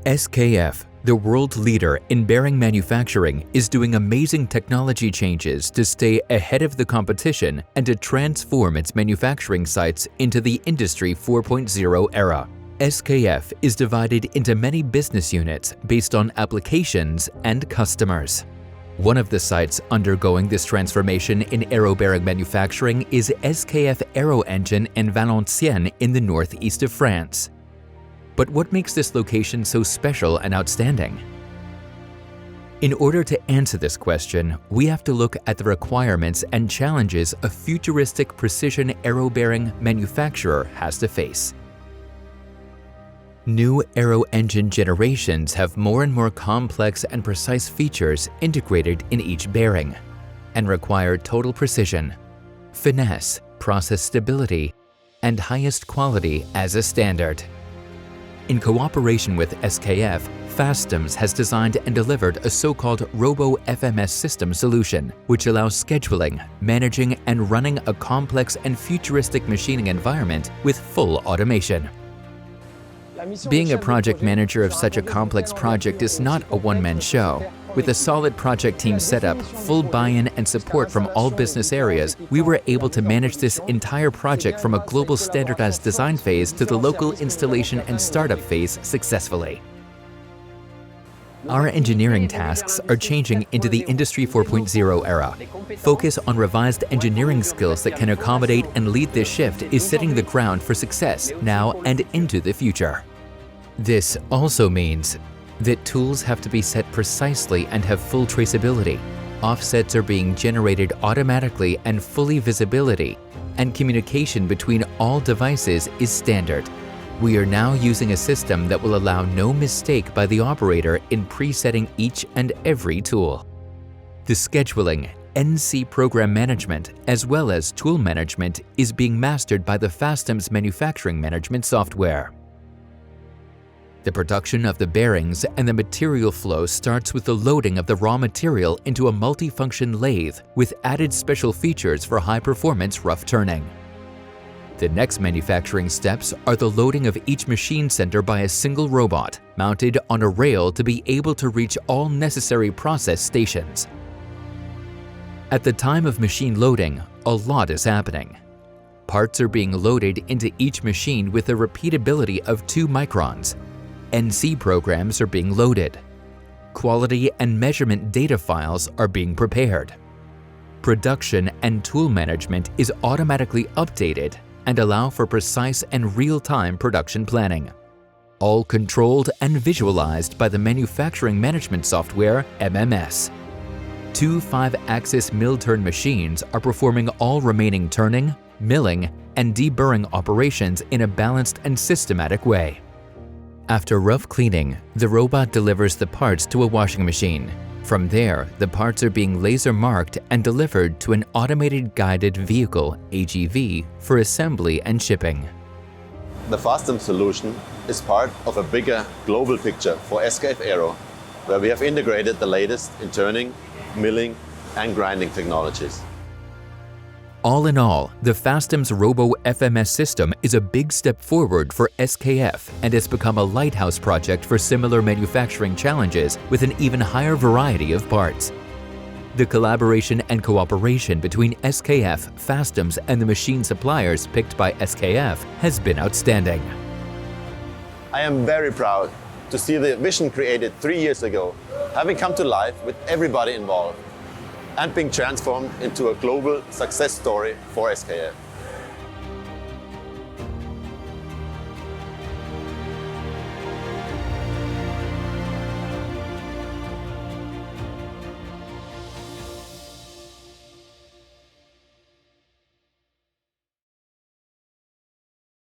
SKF, the world leader in bearing manufacturing, is doing amazing technology changes to stay ahead of the competition and to transform its manufacturing sites into the Industry 4.0 era. SKF is divided into many business units based on applications and customers. One of the sites undergoing this transformation in aero bearing manufacturing is SKF Aero engine in Valenciennes in the northeast of France. But what makes this location so special and outstanding? In order to answer this question, we have to look at the requirements and challenges a futuristic precision aero bearing manufacturer has to face. New aero engine generations have more and more complex and precise features integrated in each bearing and require total precision, finesse, process stability, and highest quality as a standard. In cooperation with SKF, Fastems has designed and delivered a so-called RoboFMS system solution, which allows scheduling, managing, and running a complex and futuristic machining environment with full automation. Being a project manager of such a complex project is not a one-man show. With a solid project team setup, full buy-in and support from all business areas, we were able to manage this entire project from a global standardized design phase to the local installation and startup phase successfully. Our engineering tasks are changing into the Industry 4.0 era. Focus on revised engineering skills that can accommodate and lead this shift is setting the ground for success now and into the future. This also means that tools have to be set precisely and have full traceability. Offsets are being generated automatically and fully visibility, and communication between all devices is standard. We are now using a system that will allow no mistake by the operator in presetting each and every tool. The scheduling, NC program management, as well as tool management is being mastered by the Fastems manufacturing management software. The production of the bearings and the material flow starts with the loading of the raw material into a multifunction lathe with added special features for high-performance rough turning. The next manufacturing steps are the loading of each machine center by a single robot, mounted on a rail to be able to reach all necessary process stations. At the time of machine loading, a lot is happening. Parts are being loaded into each machine with a repeatability of 2 microns. NC programs are being loaded. Quality and measurement data files are being prepared. Production and tool management is automatically updated and allow for precise and real-time production planning. All controlled and visualized by the manufacturing management software MMS. 2 5-axis mill turn machines are performing all remaining turning, milling, and deburring operations in a balanced and systematic way. After rough cleaning, the robot delivers the parts to a washing machine. From there, the parts are being laser marked and delivered to an automated guided vehicle (AGV) for assembly and shipping. The Fastems solution is part of a bigger global picture for SKF Aero, where we have integrated the latest in turning, milling, and grinding technologies. All in all, the Fastems RoboFMS system is a big step forward for SKF and has become a lighthouse project for similar manufacturing challenges with an even higher variety of parts. The collaboration and cooperation between SKF, Fastems, and the machine suppliers picked by SKF has been outstanding. I am very proud to see the vision created 3 years ago having come to life with everybody involved and being transformed into a global success story for SKF.